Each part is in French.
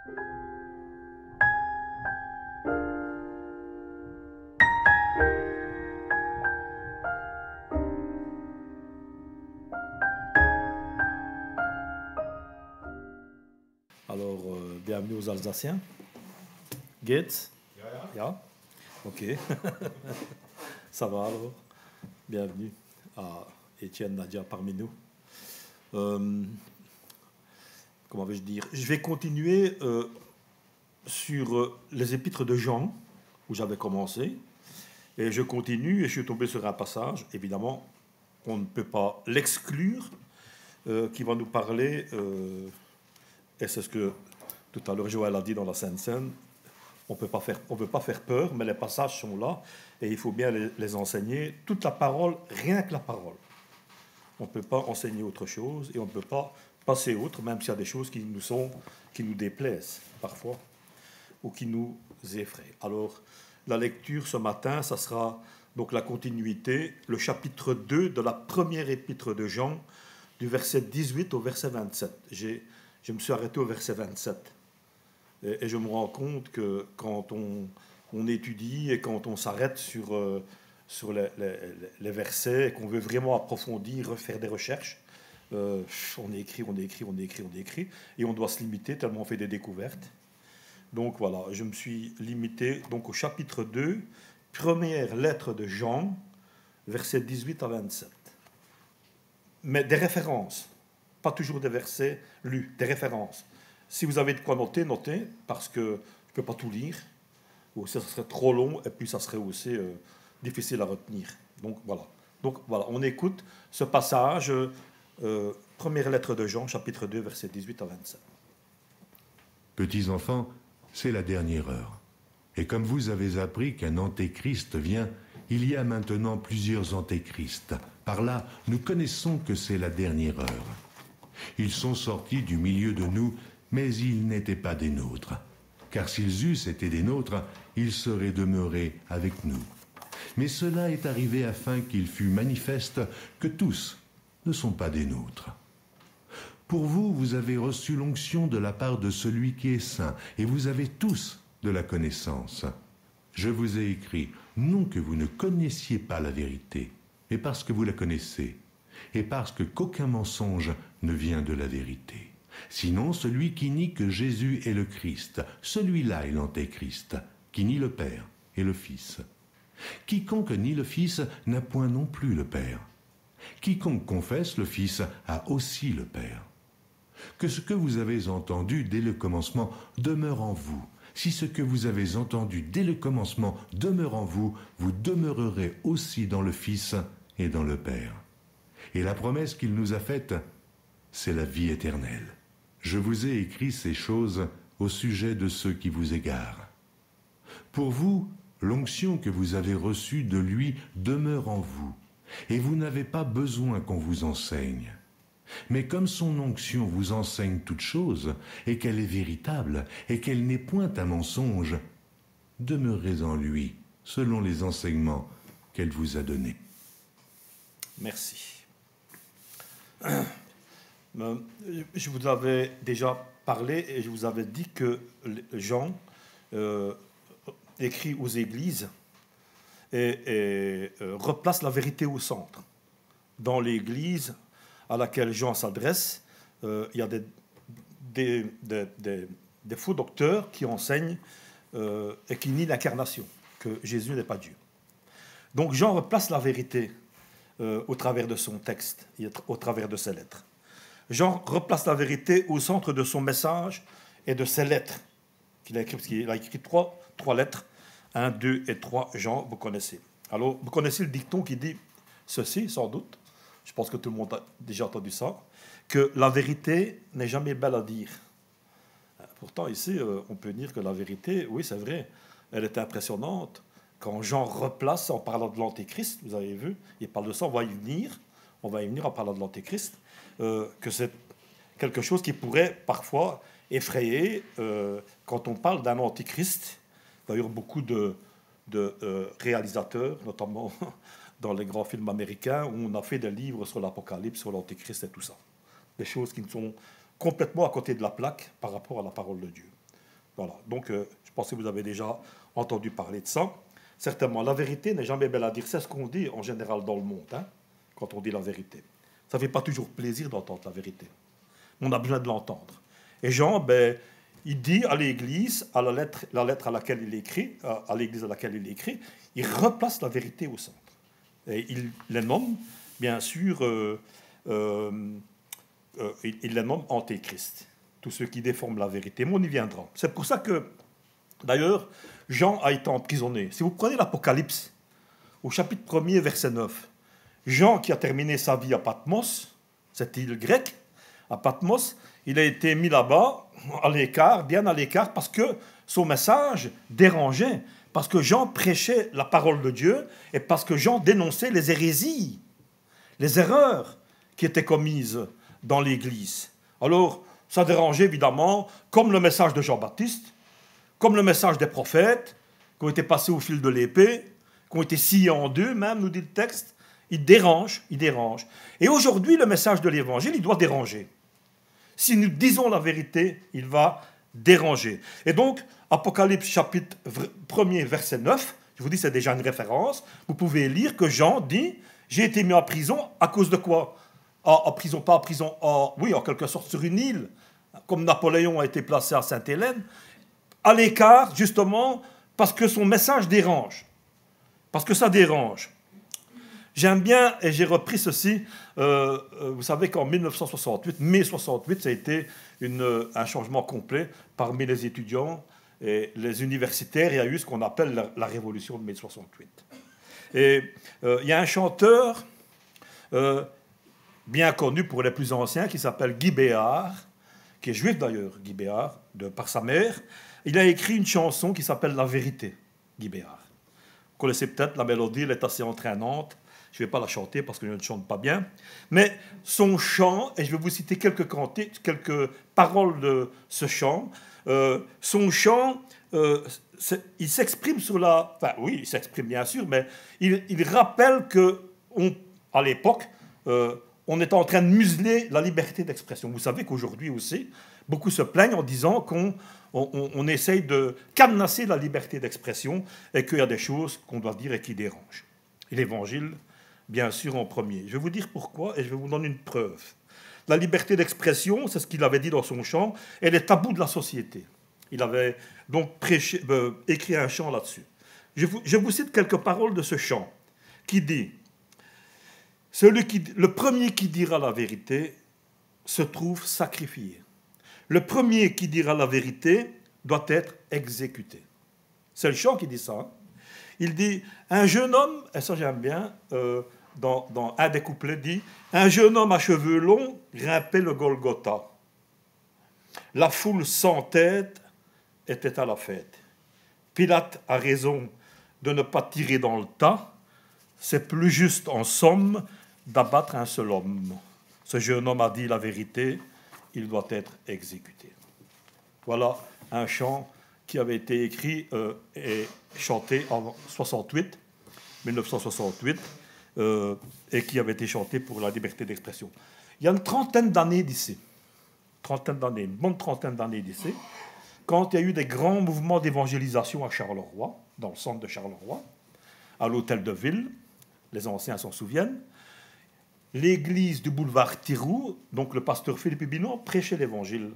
Alors, bienvenue aux Alsaciens. Geht's? Ja? Ok. Ça va alors? Bienvenue à Étienne, Nadia parmi nous. Comment vais-je dire? Je vais continuer sur les épîtres de Jean, où j'avais commencé. Et je continue et je suis tombé sur un passage, évidemment, on ne peut pas l'exclure, qui va nous parler, et c'est ce que tout à l'heure Joël a dit dans la Sainte Seine, on ne peut pas faire peur, mais les passages sont là et il faut bien les enseigner. Toute la parole, rien que la parole. On ne peut pas enseigner autre chose et on ne peut pas passer outre, même s'il y a des choses qui nous déplaisent parfois ou qui nous effraient. Alors, la lecture ce matin, ça sera donc la continuité, le chapitre 2 de la première épître de Jean, du verset 18 au verset 27. Je me suis arrêté au verset 27. Et je me rends compte que quand on étudie et quand on s'arrête sur les versets et qu'on veut vraiment approfondir, refaire des recherches, on écrit, et on doit se limiter tellement on fait des découvertes. Donc voilà, je me suis limité donc, au chapitre 2, première lettre de Jean, versets 18 à 27. Mais des références, pas toujours des versets lus, des références. Si vous avez de quoi noter, notez, parce que je ne peux pas tout lire, ou ça serait trop long, et puis ça serait aussi difficile à retenir. Donc voilà, on écoute ce passage, première lettre de Jean, chapitre 2, versets 18 à 27. Petits enfants, c'est la dernière heure. Et comme vous avez appris qu'un antéchrist vient, il y a maintenant plusieurs antéchrists. Par là, nous connaissons que c'est la dernière heure. Ils sont sortis du milieu de nous, mais ils n'étaient pas des nôtres. Car s'ils eussent été des nôtres, ils seraient demeurés avec nous. Mais cela est arrivé afin qu'il fût manifeste que tous ne sont pas des nôtres. Pour vous, vous avez reçu l'onction de la part de celui qui est saint, et vous avez tous de la connaissance. Je vous ai écrit, non que vous ne connaissiez pas la vérité, mais parce que vous la connaissez, et parce qu'aucun mensonge ne vient de la vérité. Sinon, celui qui nie que Jésus est le Christ, celui-là est l'antéchrist, qui nie le Père et le Fils. Quiconque nie le Fils n'a point non plus le Père. Quiconque confesse le Fils a aussi le Père. Que ce que vous avez entendu dès le commencement demeure en vous. Si ce que vous avez entendu dès le commencement demeure en vous, vous demeurerez aussi dans le Fils et dans le Père. Et la promesse qu'il nous a faite, c'est la vie éternelle. Je vous ai écrit ces choses au sujet de ceux qui vous égarent. Pour vous, l'onction que vous avez reçue de lui demeure en vous, et vous n'avez pas besoin qu'on vous enseigne. Mais comme son onction vous enseigne toutes choses, et qu'elle est véritable, et qu'elle n'est point un mensonge, demeurez en lui, selon les enseignements qu'elle vous a donnés. Merci. Je vous avais déjà parlé et je vous avais dit que Jean écrit aux églises et replace la vérité au centre. Dans l'église à laquelle Jean s'adresse, il y a des faux docteurs qui enseignent et qui nient l'incarnation, que Jésus n'est pas Dieu. Donc Jean replace la vérité au travers de son texte et au travers de ses lettres. Jean replace la vérité au centre de son message et de ses lettres qu'il a écrit, parce qu'il a écrit trois lettres, 1, 2 et 3, Jean, vous connaissez. Alors, vous connaissez le dicton qui dit ceci, sans doute, je pense que tout le monde a déjà entendu ça, que la vérité n'est jamais belle à dire. Pourtant, ici, on peut dire que la vérité, oui, c'est vrai, elle est impressionnante. Quand Jean replace, en parlant de l'Antéchrist, vous avez vu, il parle de ça, on va y venir en parlant de l'Antéchrist, que c'est quelque chose qui pourrait parfois effrayer quand on parle d'un Antéchrist. D'ailleurs, beaucoup de réalisateurs, notamment dans les grands films américains, où on a fait des livres sur l'Apocalypse, sur l'Antéchrist et tout ça. Des choses qui sont complètement à côté de la plaque par rapport à la parole de Dieu. Voilà. Donc, je pense que vous avez déjà entendu parler de ça. Certainement, la vérité n'est jamais belle à dire. C'est ce qu'on dit en général dans le monde, hein, quand on dit la vérité. Ça ne fait pas toujours plaisir d'entendre la vérité. On a besoin de l'entendre. Et Jean, ben, il dit à l'Église, à la lettre à laquelle il écrit, à l'Église à laquelle il écrit, il replace la vérité au centre. Et il les nomme, bien sûr, il les nomme antéchrist. Tous ceux qui déforment la vérité. Mais on y viendra. C'est pour ça que, d'ailleurs, Jean a été emprisonné. Si vous prenez l'Apocalypse, au chapitre 1er, verset 9, Jean, qui a terminé sa vie à Patmos, cette île grecque, à Patmos, il a été mis là-bas, à l'écart, bien à l'écart, parce que son message dérangeait, parce que Jean prêchait la parole de Dieu, et parce que Jean dénonçait les hérésies, les erreurs qui étaient commises dans l'Église. Alors, ça dérangeait évidemment, comme le message de Jean-Baptiste, comme le message des prophètes, qui ont été passés au fil de l'épée, qui ont été sciés en deux, même, nous dit le texte. Il dérange, il dérange. Et aujourd'hui, le message de l'Évangile, il doit déranger. Si nous disons la vérité, il va déranger. Et donc, Apocalypse chapitre 1er, verset 9, je vous dis, c'est déjà une référence, vous pouvez lire que Jean dit, j'ai été mis en prison à cause de quoi? En prison, pas en prison, oui, en quelque sorte sur une île, comme Napoléon a été placé à Sainte-Hélène, à l'écart, justement, parce que son message dérange. Parce que ça dérange. J'aime bien, et j'ai repris ceci, vous savez qu'en 1968, mai 68, ça a été un changement complet parmi les étudiants et les universitaires. Il y a eu ce qu'on appelle la révolution de mai 68. Et il y a un chanteur bien connu pour les plus anciens qui s'appelle Guy Béard, qui est juif d'ailleurs, Guy Béard, par sa mère. Il a écrit une chanson qui s'appelle La Vérité, Guy Béard. Vous connaissez peut-être la mélodie, elle est assez entraînante. Je ne vais pas la chanter parce que je ne chante pas bien. Mais son chant, et je vais vous citer quelques paroles de ce chant, son chant, il s'exprime sur la... Enfin, oui, il s'exprime bien sûr, mais il rappelle qu'à l'époque, on est en train de museler la liberté d'expression. Vous savez qu'aujourd'hui aussi, beaucoup se plaignent en disant qu'on essaye de cadenasser la liberté d'expression et qu'il y a des choses qu'on doit dire et qui dérangent. Et l'Évangile, bien sûr, en premier. Je vais vous dire pourquoi et je vais vous donner une preuve. La liberté d'expression, c'est ce qu'il avait dit dans son chant, elle est tabou de la société. Il avait donc écrit un chant là-dessus. Je vous cite quelques paroles de ce chant qui dit « Le premier qui dira la vérité se trouve sacrifié. Le premier qui dira la vérité doit être exécuté. » C'est le chant qui dit ça. Hein. Il dit, un jeune homme, et ça j'aime bien, dans un des couplets, dit, un jeune homme à cheveux longs grimpait le Golgotha. La foule sans tête était à la fête. Pilate a raison de ne pas tirer dans le tas. C'est plus juste, en somme, d'abattre un seul homme. Ce jeune homme a dit la vérité, il doit être exécuté. Voilà un chant qui avait été écrit et chanté en 1968, et qui avait été chanté pour la liberté d'expression. Il y a une trentaine d'années d'ici, une bonne trentaine d'années d'ici, quand il y a eu des grands mouvements d'évangélisation à Charleroi, dans le centre de Charleroi, à l'hôtel de ville, les anciens s'en souviennent, l'église du boulevard Thiroux, donc le pasteur Philippe Binon, prêchait l'évangile.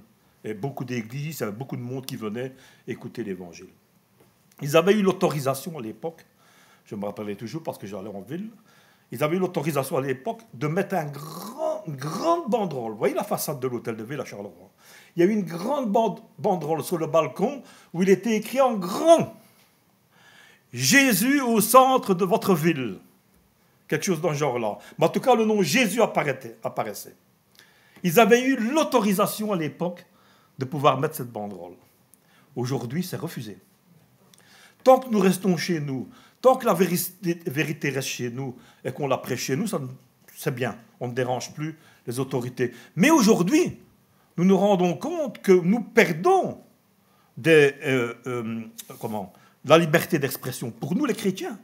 Et beaucoup d'églises, il y avait beaucoup de monde qui venait écouter l'évangile. Ils avaient eu l'autorisation à l'époque, je me rappelais toujours parce que j'allais en ville, ils avaient eu l'autorisation à l'époque de mettre une grande banderole. Vous voyez la façade de l'hôtel de ville à Charleroi. Il y a eu une grande banderole sur le balcon où il était écrit en grand « Jésus au centre de votre ville ». Quelque chose dans ce genre-là. Mais en tout cas, le nom Jésus apparaissait. Ils avaient eu l'autorisation à l'époque de pouvoir mettre cette banderole. Aujourd'hui, c'est refusé. Tant que nous restons chez nous, tant que la vérité reste chez nous et qu'on la prêche chez nous, c'est bien. On ne dérange plus les autorités. Mais aujourd'hui, nous nous rendons compte que nous perdons la liberté d'expression pour nous, les chrétiens.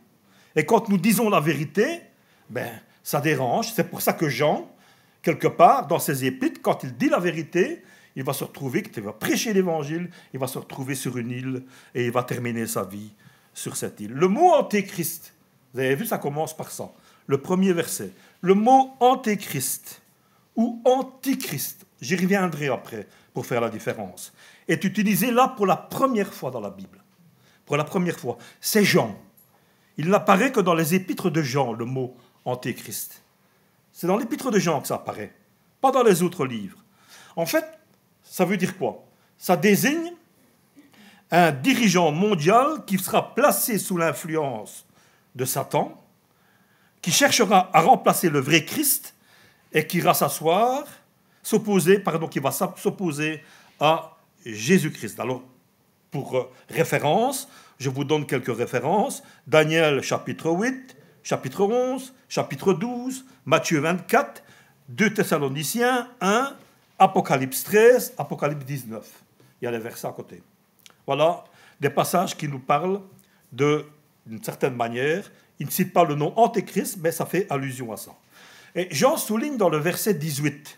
Et quand nous disons la vérité, ça dérange. C'est pour ça que Jean, quelque part, dans ses épîtres, quand il dit la vérité, il va se retrouver, il va prêcher l'évangile, il va se retrouver sur une île et il va terminer sa vie sur cette île. Le mot antéchrist, vous avez vu, ça commence par ça. Le premier verset. Le mot antéchrist ou antichrist, j'y reviendrai après pour faire la différence, est utilisé là pour la première fois dans la Bible. Pour la première fois. C'est Jean. Il n'apparaît que dans les épîtres de Jean, le mot antéchrist. C'est dans l'épître de Jean que ça apparaît, pas dans les autres livres. En fait, ça veut dire quoi? Ça désigne un dirigeant mondial qui sera placé sous l'influence de Satan, qui cherchera à remplacer le vrai Christ et qui ira qui va s'opposer à Jésus-Christ. Alors, pour référence, je vous donne quelques références. Daniel, chapitre 8, chapitre 11, chapitre 12, Matthieu 24, 2 Thessaloniciens 1, Apocalypse 13, Apocalypse 19. Il y a les versets à côté. Voilà des passages qui nous parlent d'une certaine manière. Il ne cite pas le nom Antéchrist, mais ça fait allusion à ça. Et Jean souligne dans le verset 18,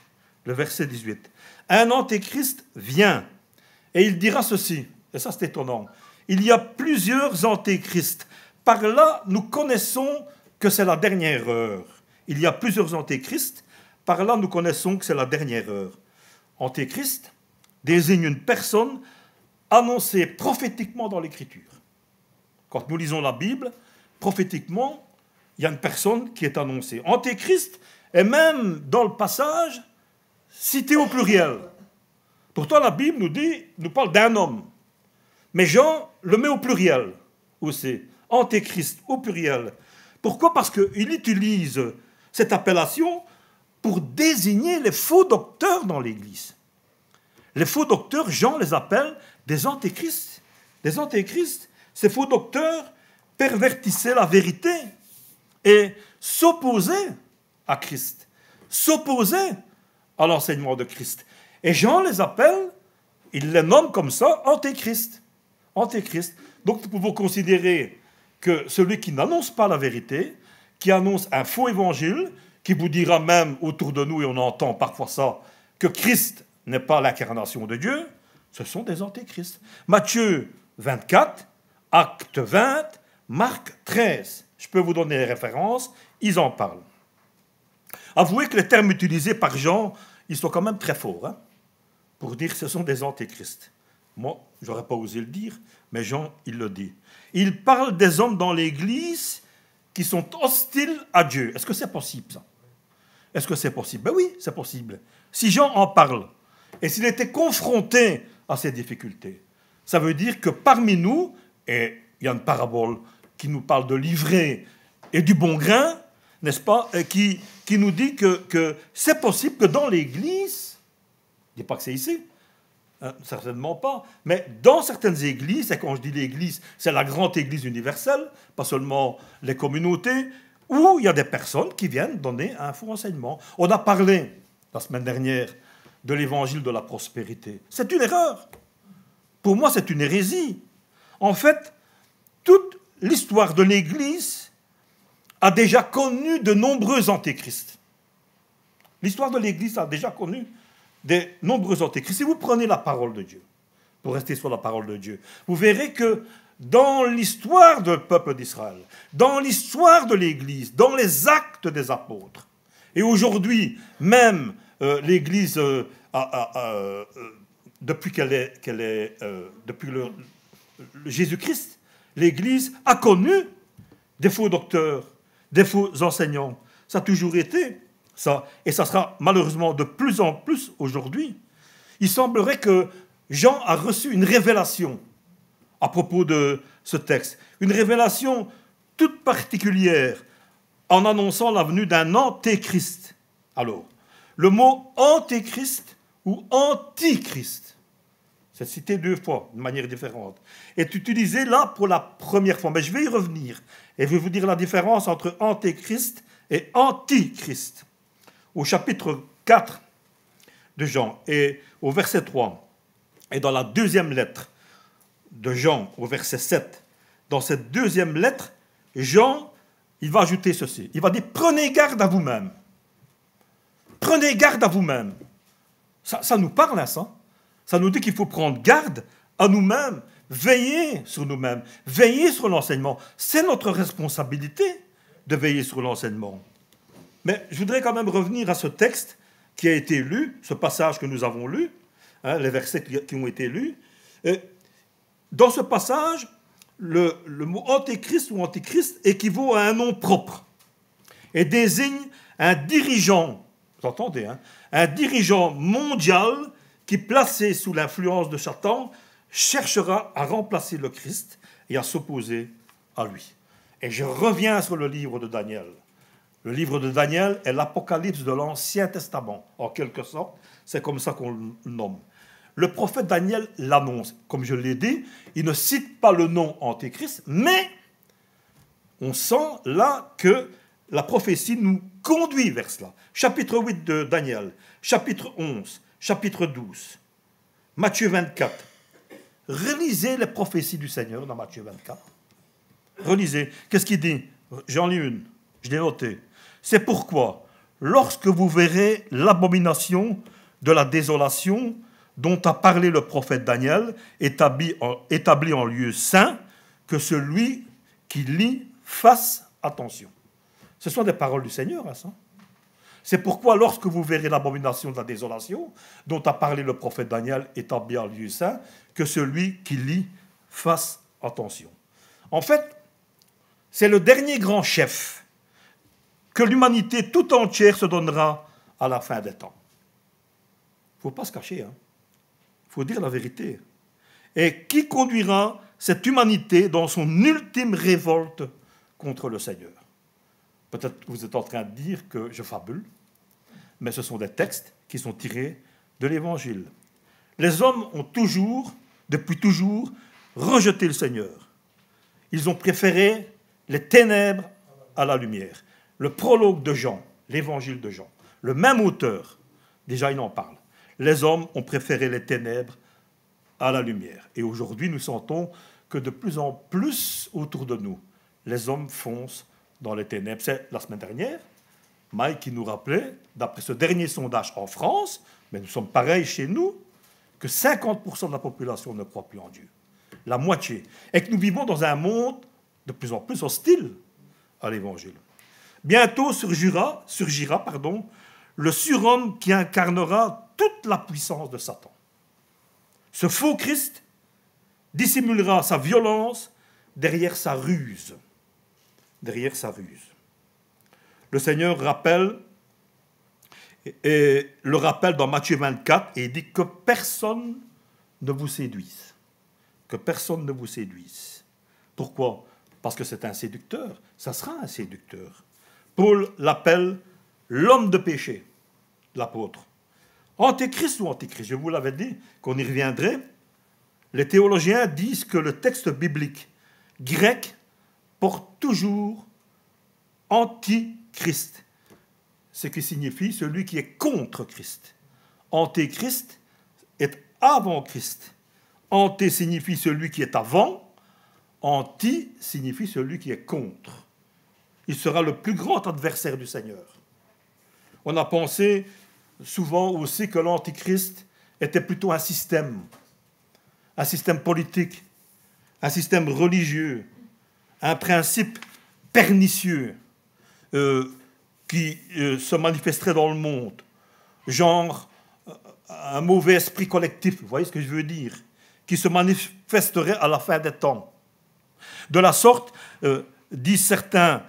un Antéchrist vient et il dira ceci, et ça c'est étonnant, il y a plusieurs Antéchrists. Par là, nous connaissons que c'est la dernière heure. Il y a plusieurs Antéchrists, par là nous connaissons que c'est la dernière heure. Antéchrist désigne une personne annoncée prophétiquement dans l'Écriture. Quand nous lisons la Bible, prophétiquement, il y a une personne qui est annoncée. Antéchrist est même dans le passage cité au pluriel. Pourtant, la Bible nous parle d'un homme. Mais Jean le met au pluriel aussi. Antéchrist au pluriel. Pourquoi? Parce qu'il utilise cette appellation pour désigner les faux docteurs dans l'Église. Les faux docteurs, Jean les appelle des antéchrists. Des antéchrists, ces faux docteurs pervertissaient la vérité et s'opposaient à Christ, s'opposaient à l'enseignement de Christ. Et Jean les appelle, il les nomme comme ça, antéchrists. Antéchrist. Donc nous pouvons considérer que celui qui n'annonce pas la vérité, qui annonce un faux évangile, qui vous dira même autour de nous, et on entend parfois ça, que Christ n'est pas l'incarnation de Dieu, ce sont des antéchrists. Matthieu 24, Acte 20, Marc 13. Je peux vous donner les références, ils en parlent. Avouez que les termes utilisés par Jean, ils sont quand même très forts, hein, pour dire que ce sont des antéchrists. Moi, je n'aurais pas osé le dire, mais Jean, il le dit. Il parle des hommes dans l'Église qui sont hostiles à Dieu. Est-ce que c'est possible, ça? Est-ce que c'est possible? Ben oui, c'est possible. Si Jean en parle, et s'il était confronté à ces difficultés, ça veut dire que parmi nous, et il y a une parabole qui nous parle de l'ivraie et du bon grain, n'est-ce pas, qui nous dit que c'est possible que dans l'Église, je ne dis pas que c'est ici, certainement pas, mais dans certaines églises, et quand je dis l'église, c'est la grande église universelle, pas seulement les communautés, où il y a des personnes qui viennent donner un faux enseignement. On a parlé, la semaine dernière, de l'évangile de la prospérité. C'est une erreur. Pour moi, c'est une hérésie. En fait, toute l'histoire de l'Église a déjà connu de nombreux antéchrists. L'histoire de l'Église a déjà connu des nombreux antéchrists. Si vous prenez la parole de Dieu, pour rester sur la parole de Dieu, vous verrez que dans l'histoire du peuple d'Israël, dans l'histoire de l'Église, dans les actes des apôtres, et aujourd'hui, même l'Église, depuis depuis le Jésus-Christ, l'Église a connu des faux docteurs, des faux enseignants. Ça a toujours été ça, et ça sera malheureusement de plus en plus aujourd'hui. Il semblerait que Jean a reçu une révélation à propos de ce texte, une révélation toute particulière en annonçant la venue d'un antéchrist. Alors, le mot antéchrist ou antichrist, c'est cité deux fois de manière différente, est utilisé là pour la première fois. Mais je vais y revenir et je vais vous dire la différence entre antéchrist et antichrist. Au chapitre 4 de Jean et au verset 3, et dans la deuxième lettre de Jean au verset 7, dans cette deuxième lettre, Jean, il va ajouter ceci. Il va dire, prenez garde à vous-même. Prenez garde à vous-même. Ça nous parle, hein, ça. Ça nous dit qu'il faut prendre garde à nous-mêmes, veiller sur nous-mêmes, veiller sur l'enseignement. C'est notre responsabilité de veiller sur l'enseignement. Mais je voudrais quand même revenir à ce texte qui a été lu, ce passage que nous avons lu, hein, les versets qui ont été lus. Et dans ce passage, le mot antéchrist ou antichrist équivaut à un nom propre et désigne un dirigeant, vous entendez, hein, un dirigeant mondial qui, placé sous l'influence de Satan, cherchera à remplacer le Christ et à s'opposer à lui. Et je reviens sur le livre de Daniel. Le livre de Daniel est l'Apocalypse de l'Ancien Testament, en quelque sorte. C'est comme ça qu'on le nomme. Le prophète Daniel l'annonce. Comme je l'ai dit, il ne cite pas le nom Antéchrist, mais on sent là que la prophétie nous conduit vers cela. Chapitre 8 de Daniel, chapitre 11, chapitre 12, Matthieu 24. Relisez les prophéties du Seigneur dans Matthieu 24. Relisez. Qu'est-ce qu'il dit? J'en lis une. Je l'ai noté. C'est pourquoi, lorsque vous verrez l'abomination de la désolation dont a parlé le prophète Daniel, établi en lieu saint, que celui qui lit fasse attention. Ce sont des paroles du Seigneur, hein, ça. C'est pourquoi, lorsque vous verrez l'abomination de la désolation dont a parlé le prophète Daniel, établi en lieu saint, que celui qui lit fasse attention. En fait, c'est le dernier grand chef que l'humanité tout entière se donnera à la fin des temps. Il ne faut pas se cacher, hein. Il faut dire la vérité. Et qui conduira cette humanité dans son ultime révolte contre le Seigneur? Peut-être que vous êtes en train de dire que je fabule, mais ce sont des textes qui sont tirés de l'Évangile. Les hommes ont toujours, depuis toujours, rejeté le Seigneur. Ils ont préféré les ténèbres à la lumière. Le prologue de Jean, l'Évangile de Jean, le même auteur, déjà il en parle. Les hommes ont préféré les ténèbres à la lumière. Et aujourd'hui, nous sentons que de plus en plus autour de nous, les hommes foncent dans les ténèbres. C'est la semaine dernière, Mike qui nous rappelait, d'après ce dernier sondage en France, mais nous sommes pareils chez nous, que 50% de la population ne croit plus en Dieu. La moitié. Et que nous vivons dans un monde de plus en plus hostile à l'Évangile. Bientôt surgira, le surhomme qui incarnera toute la puissance de Satan. Ce faux Christ dissimulera sa violence derrière sa ruse. Derrière sa ruse. Le Seigneur rappelle, et le rappelle dans Matthieu 24, et il dit que personne ne vous séduise. Que personne ne vous séduise. Pourquoi? Parce que c'est un séducteur. Ça sera un séducteur. Paul l'appelle l'homme de péché, l'apôtre. Antéchrist ou antichrist, je vous l'avais dit qu'on y reviendrait. Les théologiens disent que le texte biblique grec porte toujours antichrist, ce qui signifie celui qui est contre Christ. Antéchrist est avant Christ. Anté signifie celui qui est avant, anti signifie celui qui est contre. Il sera le plus grand adversaire du Seigneur. On a pensé souvent aussi que l'antichrist était plutôt un système politique, un système religieux, un principe pernicieux qui se manifesterait dans le monde, genre un mauvais esprit collectif, vous voyez ce que je veux dire, qui se manifesterait à la fin des temps. De la sorte, disent certains,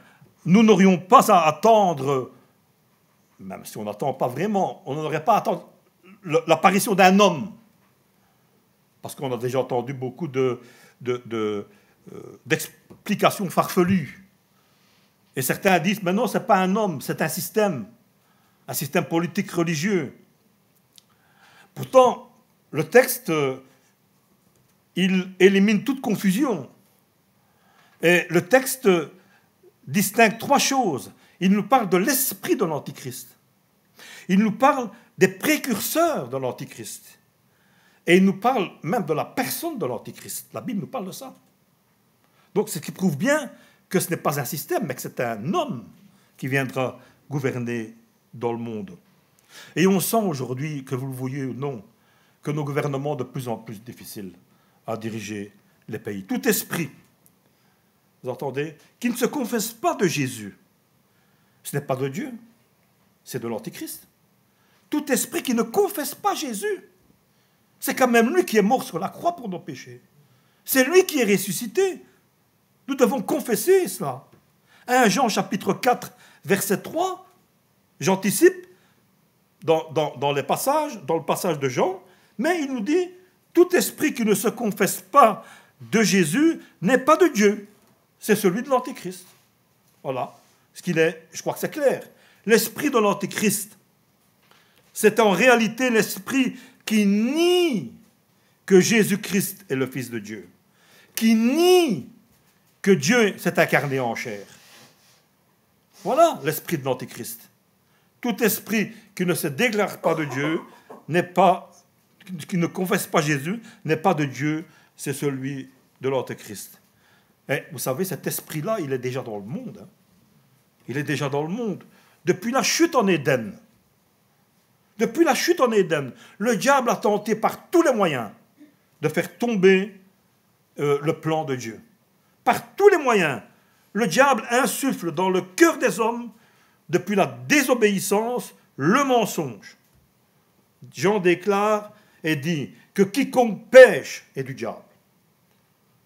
nous n'aurions pas à attendre, même si on n'attend pas vraiment, on n'aurait pas à attendre l'apparition d'un homme. Parce qu'on a déjà entendu beaucoup d'explications farfelues. Et certains disent, mais non, ce n'est pas un homme, c'est un système politique religieux. Pourtant, le texte, il élimine toute confusion. Et le texte distingue trois choses. Il nous parle de l'esprit de l'Antichrist. Il nous parle des précurseurs de l'Antichrist. Et il nous parle même de la personne de l'Antichrist. La Bible nous parle de ça. Donc, ce qui prouve bien que ce n'est pas un système, mais que c'est un homme qui viendra gouverner dans le monde. Et on sent aujourd'hui, que vous le voyez ou non, que nos gouvernements de plus en plus difficiles à diriger les pays. Tout esprit, vous entendez, qui ne se confesse pas de Jésus, ce n'est pas de Dieu, c'est de l'Antichrist. Tout esprit qui ne confesse pas Jésus, c'est quand même lui qui est mort sur la croix pour nos péchés. C'est lui qui est ressuscité. Nous devons confesser cela. 1 Jean chapitre 4, verset 3, j'anticipe dans le passage de Jean, mais il nous dit, tout esprit qui ne se confesse pas de Jésus n'est pas de Dieu. C'est celui de l'Antéchrist. Voilà. Ce qu'il est, je crois que c'est clair. L'esprit de l'Antéchrist, c'est en réalité l'esprit qui nie que Jésus-Christ est le Fils de Dieu, qui nie que Dieu s'est incarné en chair. Voilà l'esprit de l'Antéchrist. Tout esprit qui ne se déclare pas de Dieu, qui ne confesse pas Jésus, n'est pas de Dieu, c'est celui de l'Antéchrist. Et vous savez, cet esprit-là, il est déjà dans le monde. Hein. Il est déjà dans le monde. Depuis la chute en Éden, le diable a tenté par tous les moyens de faire tomber le plan de Dieu. Par tous les moyens, le diable insuffle dans le cœur des hommes, depuis la désobéissance, le mensonge. Jean déclare et dit que quiconque pêche est du diable.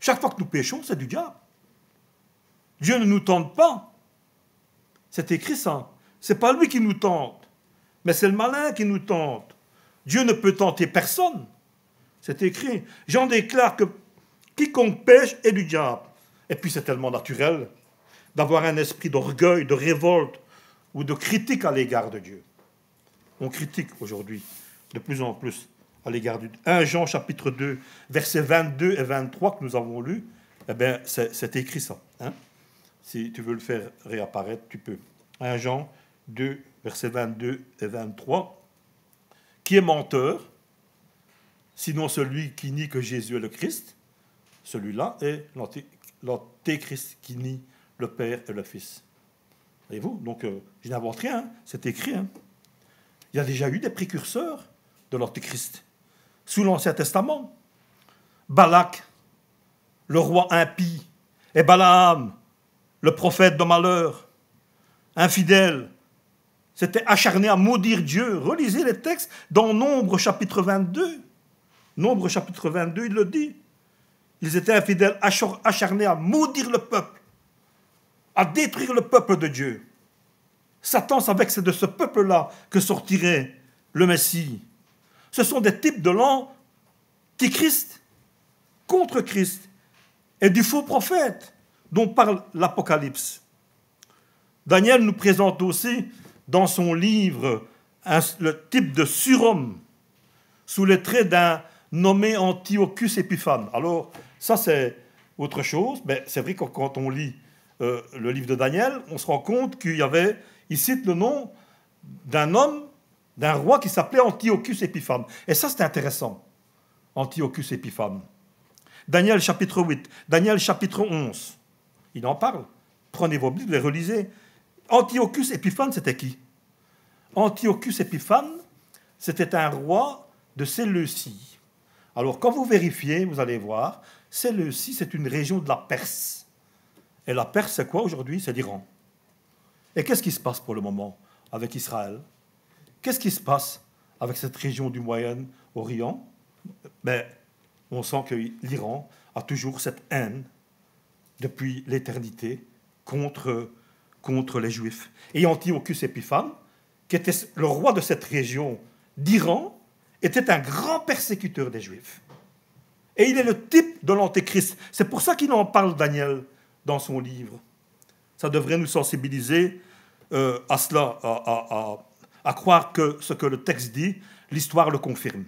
Chaque fois que nous péchons, c'est du diable. Dieu ne nous tente pas. C'est écrit ça. Ce n'est pas lui qui nous tente, mais c'est le malin qui nous tente. Dieu ne peut tenter personne. C'est écrit. Jean déclare que quiconque pêche est du diable. Et puis c'est tellement naturel d'avoir un esprit d'orgueil, de révolte ou de critique à l'égard de Dieu. On critique aujourd'hui de plus en plus à l'égard de Dieu. 1 Jean chapitre 2, versets 22 et 23 que nous avons lus, eh bien, c'est écrit ça. Hein? Si tu veux le faire réapparaître, tu peux. 1 Jean 2, versets 22 et 23. Qui est menteur, sinon celui qui nie que Jésus est le Christ? Celui-là est l'antéchrist qui nie le Père et le Fils. Voyez-vous? Donc, je n'invente rien, hein. C'est écrit. Hein. Il y a déjà eu des précurseurs de l'antéchrist sous l'Ancien Testament. Balak, le roi impie, et Balaam, le prophète de malheur, infidèle, s'était acharné à maudire Dieu. Relisez les textes dans Nombre chapitre 22. Nombre chapitre 22, il le dit. Ils étaient infidèles, acharnés à maudire le peuple, à détruire le peuple de Dieu. Satan savait que c'est de ce peuple-là que sortirait le Messie. Ce sont des types de l'antichrist, contre Christ, et du faux prophète dont parle l'Apocalypse. Daniel nous présente aussi dans son livre le type de surhomme sous les traits d'un nommé Antiochus Épiphane. Alors, ça c'est autre chose, mais c'est vrai que quand on lit le livre de Daniel, on se rend compte il cite le nom d'un homme, d'un roi qui s'appelait Antiochus Épiphane. Et ça c'est intéressant, Antiochus Épiphane. Daniel chapitre 8, Daniel chapitre 11, il en parle. Prenez vos Bibles et relisez. Antiochus Épiphane, c'était qui? Antiochus Épiphane, c'était un roi de Séleucie. Alors, quand vous vérifiez, vous allez voir, Séleucie, c'est une région de la Perse. Et la Perse, c'est quoi aujourd'hui? C'est l'Iran. Et qu'est-ce qui se passe pour le moment avec Israël? Qu'est-ce qui se passe avec cette région du Moyen-Orient? Ben, on sent que l'Iran a toujours cette haine depuis l'éternité contre les Juifs. Et Antiochus Épiphane, qui était le roi de cette région d'Iran, était un grand persécuteur des Juifs. Et il est le type de l'Antéchrist. C'est pour ça qu'il en parle, Daniel, dans son livre. Ça devrait nous sensibiliser à cela, à croire que ce que le texte dit, l'histoire le confirme.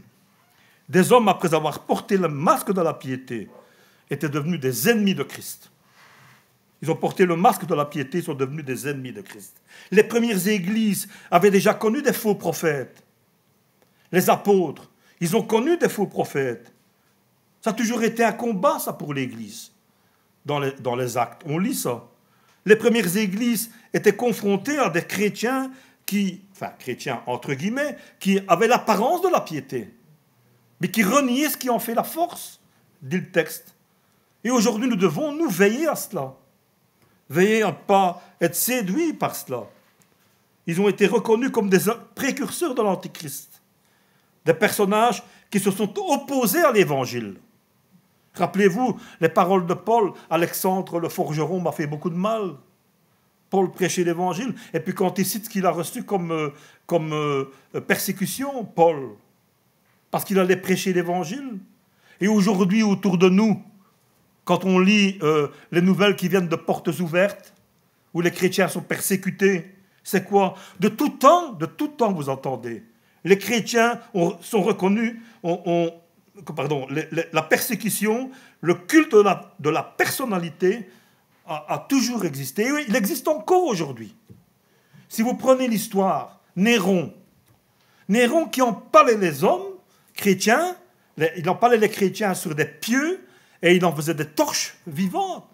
Des hommes, après avoir porté le masque de la piété, étaient devenus des ennemis de Christ. Ils ont porté le masque de la piété, ils sont devenus des ennemis de Christ. Les premières églises avaient déjà connu des faux prophètes. Les apôtres, ils ont connu des faux prophètes. Ça a toujours été un combat, ça, pour l'Église, dans les actes. On lit ça. Les premières églises étaient confrontées à des chrétiens chrétiens entre guillemets, qui avaient l'apparence de la piété. mais qui reniait ce qui en fait la force, dit le texte. Et aujourd'hui, nous devons nous veiller à cela. Veiller à ne pas être séduits par cela. Ils ont été reconnus comme des précurseurs de l'Antichrist. Des personnages qui se sont opposés à l'Évangile. Rappelez-vous les paroles de Paul. Alexandre le forgeron m'a fait beaucoup de mal. Paul prêchait l'Évangile. Et puis quand il cite ce qu'il a reçu comme persécution, Paul, parce qu'il allait prêcher l'Évangile. Et aujourd'hui, autour de nous, quand on lit les nouvelles qui viennent de Portes ouvertes, où les chrétiens sont persécutés, c'est quoi? De tout temps, vous entendez. Les chrétiens sont reconnus, la persécution, le culte de la personnalité a toujours existé. Et oui, il existe encore aujourd'hui. Si vous prenez l'histoire, Néron qui empalait les hommes chrétiens, il empalait les chrétiens sur des pieux et il en faisait des torches vivantes.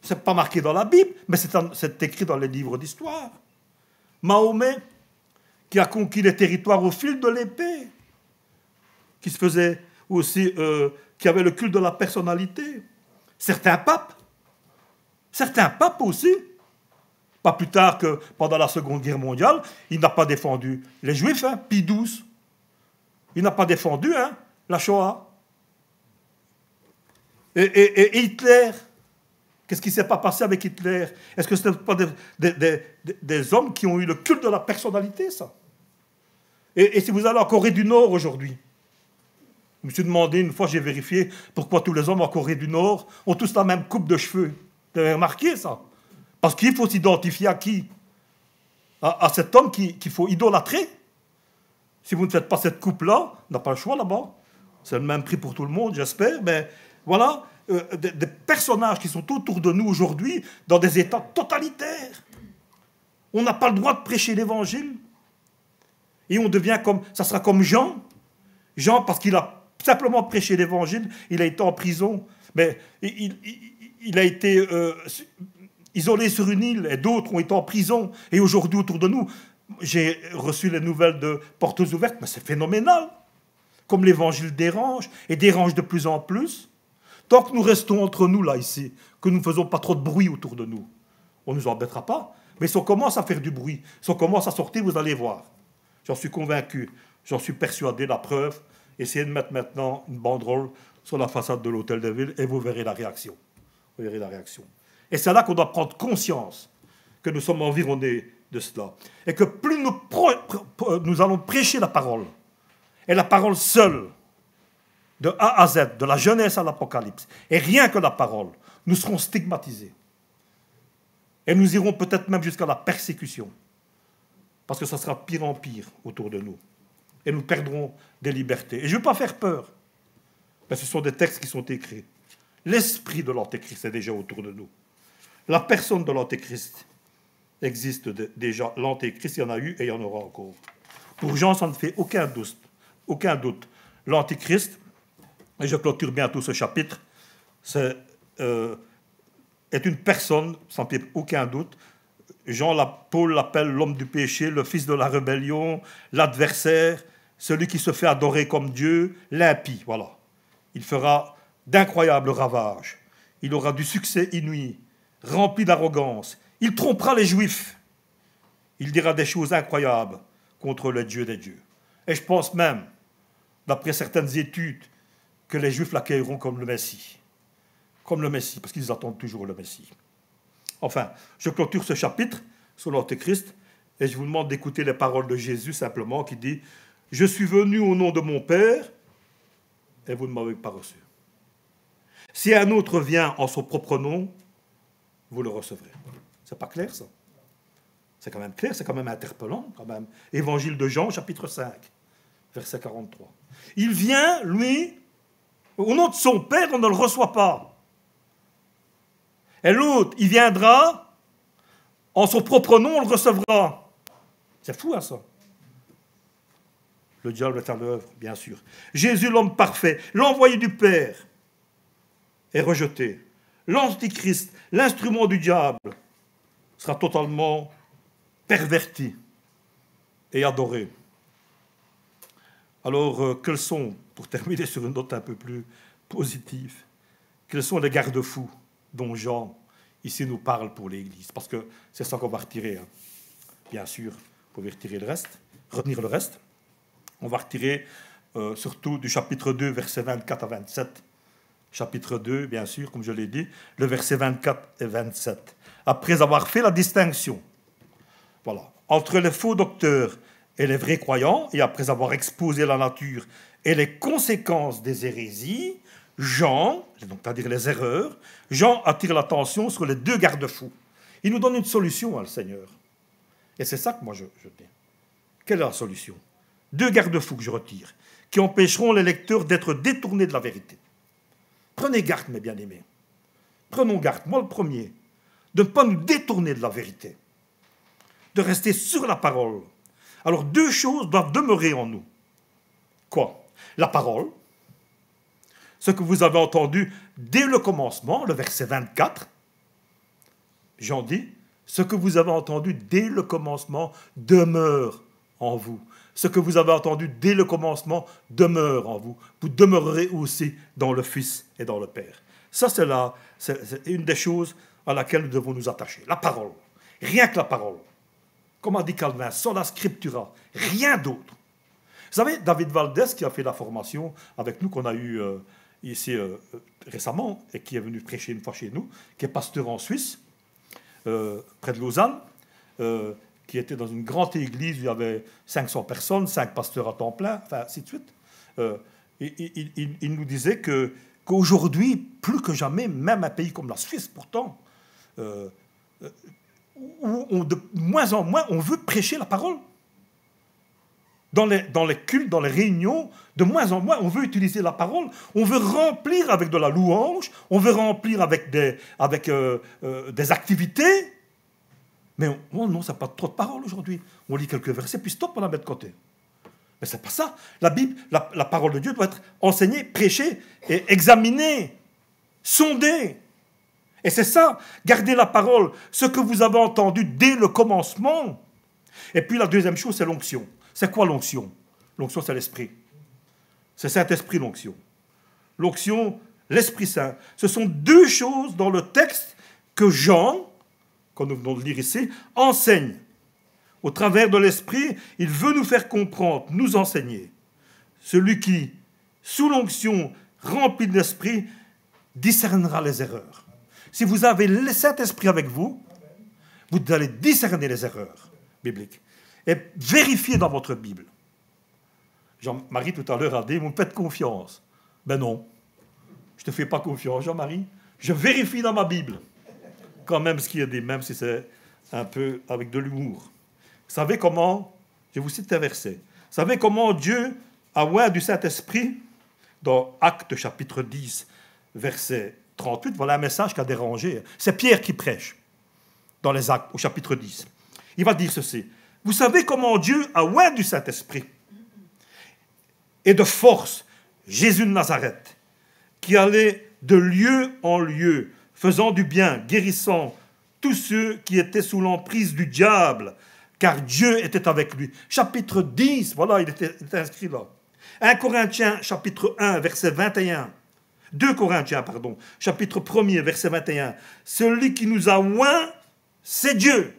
Ce n'est pas marqué dans la Bible, mais c'est écrit dans les livres d'histoire. Mahomet, qui a conquis les territoires au fil de l'épée, qui se faisait aussi, qui avait le culte de la personnalité. Certains papes aussi. Pas plus tard que pendant la Seconde Guerre mondiale, il n'a pas défendu les Juifs, Pie XII. Il n'a pas défendu la Shoah. Et Hitler, qu'est-ce qui ne s'est pas passé avec Hitler? Est-ce que ce n'est pas des hommes qui ont eu le culte de la personnalité, ça? Et si vous allez en Corée du Nord aujourd'hui, je me suis demandé, une fois j'ai vérifié, pourquoi tous les hommes en Corée du Nord ont tous la même coupe de cheveux. Vous avez remarqué ça? Parce qu'il faut s'identifier à qui? À cet homme qu'il faut idolâtrer. Si vous ne faites pas cette coupe-là, on n'a pas le choix là-bas. C'est le même prix pour tout le monde, j'espère. Mais voilà, des personnages qui sont autour de nous aujourd'hui dans des états totalitaires. On n'a pas le droit de prêcher l'évangile. Et on devient comme... Ça sera comme Jean. Jean, parce qu'il a simplement prêché l'évangile, il a été en prison. Mais il a été isolé sur une île et d'autres ont été en prison. Et aujourd'hui, autour de nous, j'ai reçu les nouvelles de Portes ouvertes, mais c'est phénoménal. Comme l'évangile dérange, et dérange de plus en plus. Tant que nous restons entre nous, là, ici, que nous ne faisons pas trop de bruit autour de nous, on ne nous embêtera pas. Mais si on commence à faire du bruit, si on commence à sortir, vous allez voir. J'en suis convaincu, j'en suis persuadé, la preuve. Essayez de mettre maintenant une banderole sur la façade de l'hôtel de ville et vous verrez la réaction. Vous verrez la réaction. Et c'est là qu'on doit prendre conscience que nous sommes environnés de cela. Et que plus nous allons prêcher la parole, et la parole seule, de A à Z, de la Genèse à l'Apocalypse, et rien que la parole, nous serons stigmatisés. Et nous irons peut-être même jusqu'à la persécution. Parce que ça sera de pire en pire autour de nous. Et nous perdrons des libertés. Et je ne veux pas faire peur. Mais ce sont des textes qui sont écrits. L'esprit de l'Antéchrist est déjà autour de nous. La personne de l'Antéchrist existe déjà. L'Antéchrist, il y en a eu et il y en aura encore. Pour Jean, ça ne fait aucun doute. Aucun doute. L'Antéchrist, et je clôture bientôt ce chapitre, est une personne, sans aucun doute. Paul l'appelle l'homme du péché, le fils de la rébellion, l'adversaire, celui qui se fait adorer comme Dieu, l'impie, voilà. Il fera d'incroyables ravages. Il aura du succès inouï, rempli d'arrogance. Il trompera les Juifs. Il dira des choses incroyables contre le Dieu des dieux. Et je pense même, d'après certaines études, que les Juifs l'accueilleront comme le Messie. Comme le Messie, parce qu'ils attendent toujours le Messie. Enfin, je clôture ce chapitre sur l'Antéchrist et je vous demande d'écouter les paroles de Jésus simplement qui dit « Je suis venu au nom de mon Père et vous ne m'avez pas reçu. Si un autre vient en son propre nom, vous le recevrez. » C'est pas clair ça? C'est quand même clair, c'est quand même interpellant quand même. Évangile de Jean, chapitre 5, verset 43. Il vient, lui, au nom de son Père, on ne le reçoit pas. Et l'autre, il viendra, en son propre nom, on le recevra. C'est fou, ça. Le diable est à l'œuvre, bien sûr. Jésus, l'homme parfait, l'envoyé du Père, est rejeté. L'Antichrist, l'instrument du diable, sera totalement perverti et adoré. Alors, quels sont, pour terminer sur une note un peu plus positive, quels sont les garde-fous dont Jean, ici, nous parle pour l'Église? Parce que c'est ça qu'on va retirer. Hein. Bien sûr, vous pouvez retirer le reste, retenir le reste. On va retirer surtout du chapitre 2, versets 24 à 27. Chapitre 2, bien sûr, comme je l'ai dit, le verset 24 et 27. Après avoir fait la distinction, voilà, entre les faux docteurs et les vrais croyants, et après avoir exposé la nature et les conséquences des hérésies, Jean, donc c'est-à-dire les erreurs, Jean attire l'attention sur les deux garde-fous. Il nous donne une solution, hein, le Seigneur. Et c'est ça que moi je dis. Quelle est la solution? Deux garde-fous que je retire, qui empêcheront les lecteurs d'être détournés de la vérité. Prenez garde, mes bien-aimés. Prenons garde, moi le premier, de ne pas nous détourner de la vérité, de rester sur la parole. Alors, deux choses doivent demeurer en nous. Quoi? La parole, ce que vous avez entendu dès le commencement, le verset 24. Jean dit, ce que vous avez entendu dès le commencement demeure en vous. Ce que vous avez entendu dès le commencement demeure en vous. Vous demeurerez aussi dans le Fils et dans le Père. Ça, c'est une des choses à laquelle nous devons nous attacher. La parole. Rien que la parole. Comme a dit Calvin, sola scriptura. Rien d'autre. Vous savez, David Valdez, qui a fait la formation avec nous, qu'on a eu ici récemment, et qui est venu prêcher une fois chez nous, qui est pasteur en Suisse, près de Lausanne, qui était dans une grande église où il y avait 500 personnes, 5 pasteurs à temps plein, enfin, ainsi de suite. Il nous disait qu'aujourd'hui, plus que jamais, même un pays comme la Suisse, pourtant, où de moins en moins, on veut prêcher la parole. Dans les cultes, dans les réunions, de moins en moins, on veut utiliser la parole. On veut remplir avec de la louange, on veut remplir avec des activités. Mais non, ça n'a pas trop de parole aujourd'hui. On lit quelques versets, puis stop, on la met de côté. Mais c'est pas ça. La Bible, la parole de Dieu doit être enseignée, prêchée, et examinée, sondée. Et c'est ça, gardez la parole, ce que vous avez entendu dès le commencement. Et puis la deuxième chose, c'est l'onction. C'est quoi l'onction? L'onction, c'est l'Esprit. C'est Saint-Esprit, l'onction. L'onction, l'Esprit Saint. Ce sont deux choses dans le texte que Jean, comme nous venons de lire ici, enseigne. Au travers de l'Esprit, il veut nous faire comprendre, nous enseigner. Celui qui, sous l'onction, rempli de l'Esprit, discernera les erreurs. Si vous avez le Saint-Esprit avec vous, vous allez discerner les erreurs bibliques. Et vérifiez dans votre Bible. Jean-Marie, tout à l'heure, a dit, vous me faites confiance. Ben non, je ne te fais pas confiance, Jean-Marie. Je vérifie dans ma Bible. Quand même ce qu'il y a dit, même si c'est un peu avec de l'humour. Vous savez comment, je vous cite un verset, vous savez comment Dieu a oint du Saint-Esprit dans Actes chapitre 10, verset 38, voilà un message qui a dérangé. C'est Pierre qui prêche dans les Actes, au chapitre 10. Il va dire ceci. Vous savez comment Dieu a oint du Saint-Esprit et de force Jésus de Nazareth, qui allait de lieu en lieu, faisant du bien, guérissant tous ceux qui étaient sous l'emprise du diable, car Dieu était avec lui. Chapitre 10, voilà, il était inscrit là. 1 Corinthiens, chapitre 1, verset 21. 2 Corinthiens, pardon, chapitre 1er, verset 21. Celui qui nous a oint, c'est Dieu.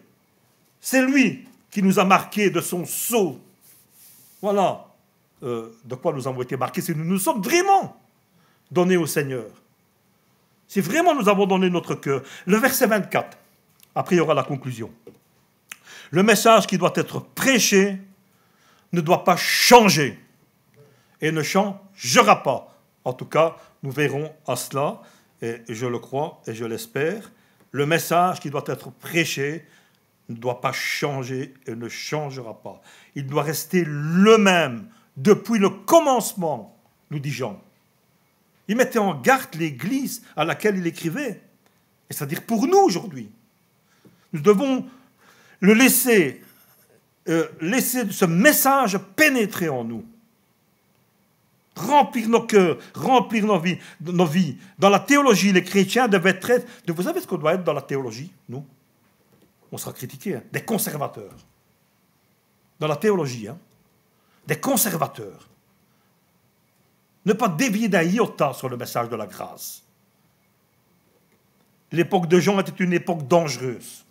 C'est lui qui nous a marqués de son sceau. Voilà de quoi nous avons été marqués, si nous nous sommes vraiment donnés au Seigneur. Si vraiment nous avons donné notre cœur. Le verset 24, après il y aura la conclusion. Le message qui doit être prêché ne doit pas changer et ne changera pas. En tout cas, nous verrons à cela, et je le crois et je l'espère. Le message qui doit être prêché ne doit pas changer et ne changera pas. Il doit rester le même depuis le commencement, nous dit Jean. Il mettait en garde l'Église à laquelle il écrivait. Et c'est-à-dire pour nous aujourd'hui. Nous devons le laisser ce message pénétrer en nous. Remplir nos cœurs, remplir nos vies. Dans la théologie, les chrétiens devaient être... Vous savez ce qu'on doit être dans la théologie, nous? On sera critiqués, hein, des conservateurs. Dans la théologie, hein, des conservateurs. Ne pas dévier d'un iota sur le message de la grâce. L'époque de Jean était une époque dangereuse.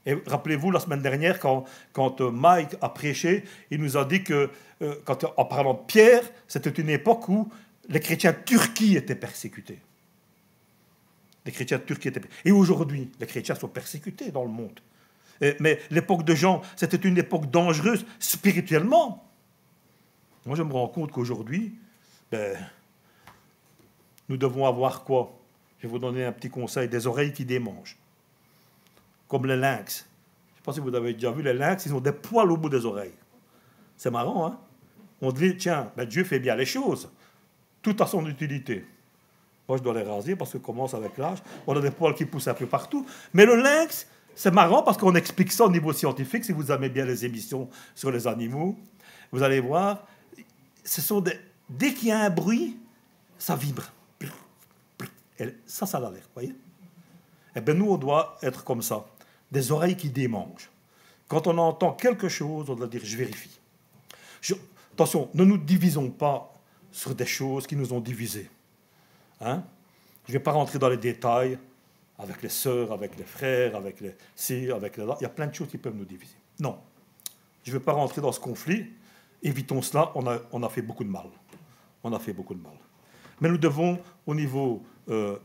Et rappelez-vous, la semaine dernière, quand Mike a prêché, il nous a dit que, en parlant de Pierre, c'était une époque où les chrétiens de Turquie étaient persécutés. Les chrétiens de Turquie étaient persécutés. Et aujourd'hui, les chrétiens sont persécutés dans le monde. Mais l'époque de Jean, c'était une époque dangereuse spirituellement. Moi, je me rends compte qu'aujourd'hui, nous devons avoir quoi? Je vais vous donner un petit conseil, des oreilles qui démangent. Comme les lynx. Je ne sais pas si vous avez déjà vu les lynx, ils ont des poils au bout des oreilles. C'est marrant, hein? On dit, tiens, Dieu fait bien les choses. Tout a son utilité. Moi, je dois les raser parce que commence avec l'âge. On a des poils qui poussent un peu partout. Mais le lynx, c'est marrant parce qu'on explique ça au niveau scientifique. Si vous aimez bien les émissions sur les animaux, vous allez voir, dès qu'il y a un bruit, ça vibre. Et ça a l'air, voyez? Eh bien, nous, on doit être comme ça. Des oreilles qui démangent. Quand on entend quelque chose, on doit dire, je vérifie. Attention, ne nous divisons pas sur des choses qui nous ont divisés. Hein? Je ne vais pas rentrer dans les détails avec les sœurs, avec les frères, avec les ci, avec les là. Il y a plein de choses qui peuvent nous diviser. Non, je ne vais pas rentrer dans ce conflit. Évitons cela, on a fait beaucoup de mal. On a fait beaucoup de mal. Mais nous devons, au niveau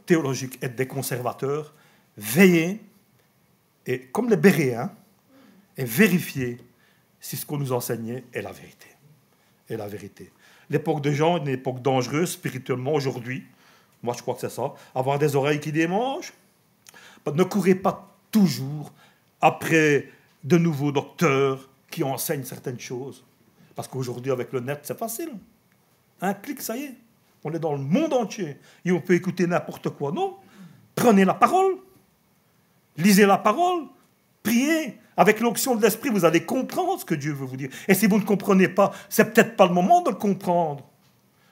théologique, être des conservateurs, veiller, et comme les Béréens, et vérifier si ce qu'on nous enseignait est la vérité. Est la vérité. L'époque de Jean est une époque dangereuse spirituellement aujourd'hui. Moi, je crois que c'est ça. Avoir des oreilles qui démangent. Ne courez pas toujours après de nouveaux docteurs qui enseignent certaines choses. Parce qu'aujourd'hui, avec le net, c'est facile. Un clic, ça y est. On est dans le monde entier. Et on peut écouter n'importe quoi. Non. Prenez la parole. Lisez la parole. Priez. Avec l'onction de l'esprit, vous allez comprendre ce que Dieu veut vous dire. Et si vous ne comprenez pas, c'est peut-être pas le moment de le comprendre.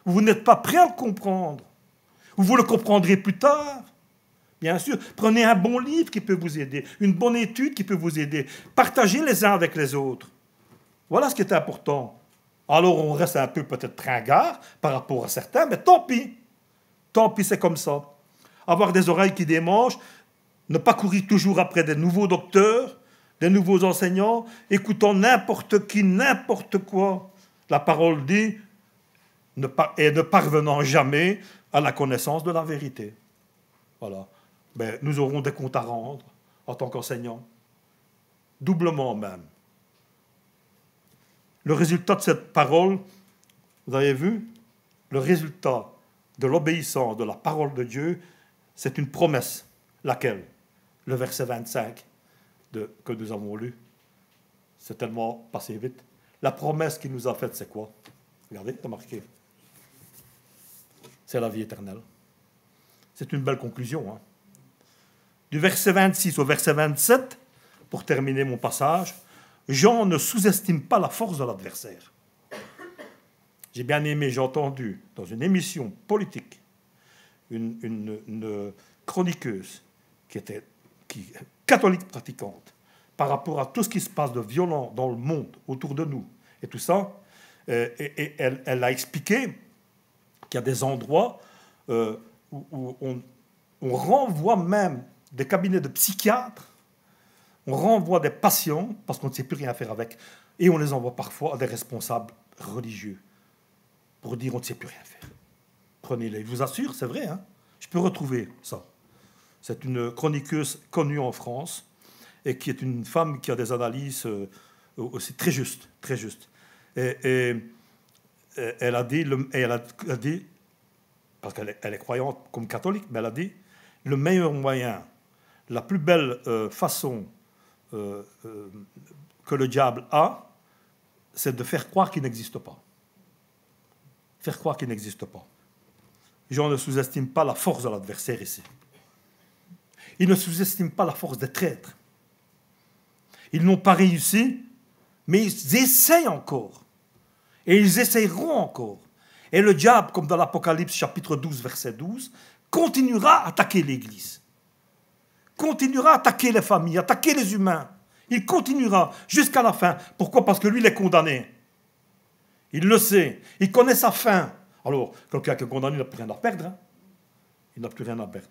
Vous n'êtes pas prêt à le comprendre. Ou vous le comprendrez plus tard. Bien sûr, prenez un bon livre qui peut vous aider, une bonne étude qui peut vous aider. Partagez les uns avec les autres. Voilà ce qui est important. Alors on reste un peu peut-être tringard par rapport à certains, mais tant pis. Tant pis, c'est comme ça. Avoir des oreilles qui démangent, ne pas courir toujours après des nouveaux docteurs, des nouveaux enseignants, écoutant n'importe qui, n'importe quoi. La parole dit, et ne parvenant jamais à la connaissance de la vérité. Voilà. Ben, nous aurons des comptes à rendre en tant qu'enseignants. Doublement même. Le résultat de cette parole, vous avez vu, le résultat de l'obéissance de la parole de Dieu, c'est une promesse. Laquelle? Le verset 25 que nous avons lu. C'est tellement passé vite. La promesse qu'il nous a faite, c'est quoi? Regardez, c'est marqué. C'est la vie éternelle. C'est une belle conclusion. Hein? Du verset 26 au verset 27, pour terminer mon passage, Jean ne sous-estime pas la force de l'adversaire. J'ai bien aimé, j'ai entendu dans une émission politique une chroniqueuse qui catholique pratiquante par rapport à tout ce qui se passe de violent dans le monde autour de nous et tout ça, et elle a expliqué qu'il y a des endroits où on renvoie même des cabinets de psychiatres, on renvoie des patients parce qu'on ne sait plus rien faire avec, et on les envoie parfois à des responsables religieux pour dire on ne sait plus rien faire. Prenez-les. Je vous assure, c'est vrai. Hein, je peux retrouver ça. C'est une chroniqueuse connue en France et qui est une femme qui a des analyses aussi très justes. Très justes. Et elle a dit, parce qu'elle est croyante comme catholique, mais elle a dit, le meilleur moyen, la plus belle façon que le diable a, c'est de faire croire qu'il n'existe pas. Faire croire qu'il n'existe pas. Jean ne sous-estime pas la force de l'adversaire ici. Il ne sous-estime pas la force des traîtres. Ils n'ont pas réussi, mais ils essayent encore. Et ils essayeront encore. Et le diable, comme dans l'Apocalypse chapitre 12, verset 12, continuera à attaquer l'Église. Continuera à attaquer les familles, attaquer les humains. Il continuera jusqu'à la fin. Pourquoi? Parce que lui, il est condamné. Il le sait. Il connaît sa fin. Alors, quelqu'un qui est condamné, il n'a plus rien à perdre. Hein. Il n'a plus rien à perdre.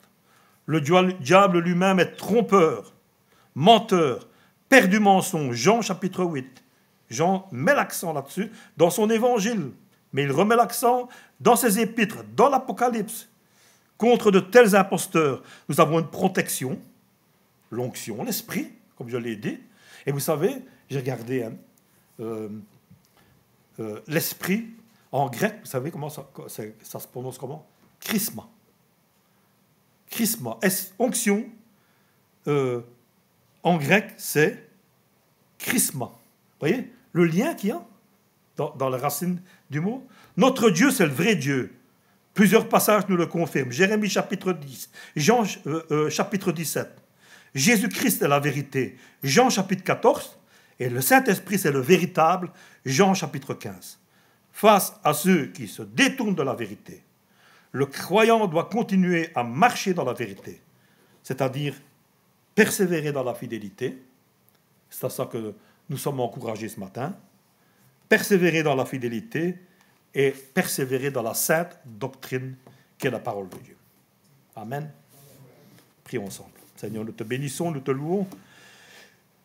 Le diable lui-même est trompeur, menteur, père du mensonge. Jean chapitre 8. Jean met l'accent là-dessus dans son évangile. Mais il remet l'accent dans ses épîtres, dans l'Apocalypse. Contre de tels imposteurs, nous avons une protection, l'onction, l'esprit, comme je l'ai dit. Et vous savez, j'ai regardé l'esprit en grec, vous savez comment ça se prononce comment? Chrisma. Chrisma. Onction, en grec, c'est chrisma. Vous voyez le lien qu'il y a dans la racine du mot? Notre Dieu, c'est le vrai Dieu. Plusieurs passages nous le confirment. Jérémie chapitre 10, Jean chapitre 17. Jésus-Christ est la vérité. Jean chapitre 14. Et le Saint-Esprit, c'est le véritable. Jean chapitre 15. Face à ceux qui se détournent de la vérité, le croyant doit continuer à marcher dans la vérité, c'est-à-dire persévérer dans la fidélité. C'est à ça que nous sommes encouragés ce matin. Persévérer dans la fidélité et persévérer dans la sainte doctrine qu'est la parole de Dieu. Amen. Prions ensemble. Seigneur, nous te bénissons, nous te louons.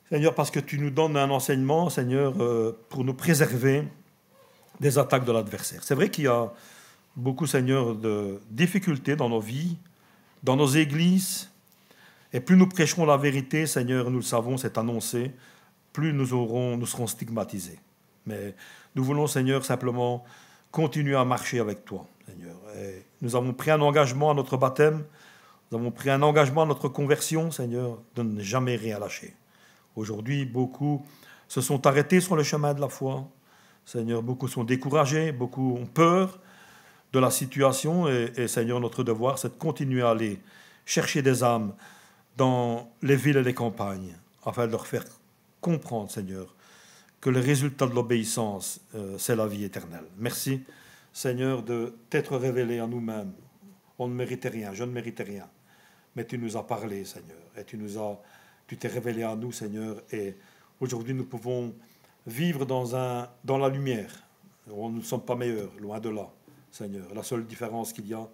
Seigneur, parce que tu nous donnes un enseignement, Seigneur, pour nous préserver des attaques de l'adversaire. C'est vrai qu'il y a beaucoup, Seigneur, de difficultés dans nos vies, dans nos églises. Et plus nous prêcherons la vérité, Seigneur, nous le savons, c'est annoncé, plus nous serons stigmatisés. Mais nous voulons, Seigneur, simplement continuer à marcher avec toi, Seigneur. Et nous avons pris un engagement à notre baptême, nous avons pris un engagement à notre conversion, Seigneur, de ne jamais rien lâcher. Aujourd'hui, beaucoup se sont arrêtés sur le chemin de la foi. Seigneur, beaucoup sont découragés, beaucoup ont peur de la situation. Et Seigneur, notre devoir, c'est de continuer à aller chercher des âmes dans les villes et les campagnes, afin de leur faire comprendre, Seigneur, que le résultat de l'obéissance, c'est la vie éternelle. Merci, Seigneur, de t'être révélé à nous-mêmes. On ne méritait rien, je ne méritais rien. Mais tu nous as parlé, Seigneur, et tu t'es révélé à nous, Seigneur, et aujourd'hui nous pouvons vivre dans la lumière. Nous ne sommes pas meilleurs, loin de là, Seigneur. La seule différence qu'il y a,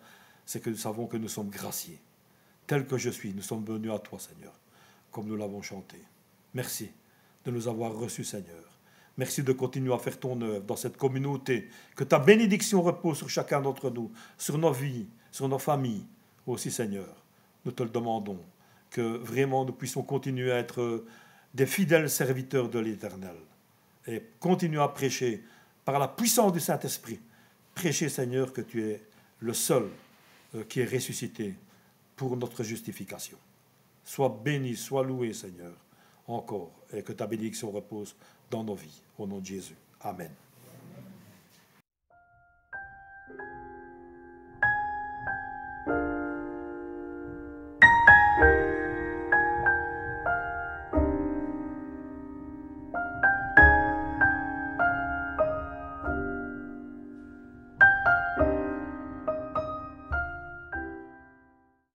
c'est que nous savons que nous sommes graciés. Tel que je suis, nous sommes venus à toi, Seigneur, comme nous l'avons chanté. Merci de nous avoir reçus, Seigneur. Merci de continuer à faire ton œuvre dans cette communauté. Que ta bénédiction repose sur chacun d'entre nous, sur nos vies, sur nos familles aussi, Seigneur. Nous te le demandons, que vraiment nous puissions continuer à être des fidèles serviteurs de l'Éternel et continuer à prêcher par la puissance du Saint-Esprit. Prêcher, Seigneur, que tu es le seul qui est ressuscité pour notre justification. Sois béni, sois loué, Seigneur, encore, et que ta bénédiction repose dans nos vies. Au nom de Jésus. Amen.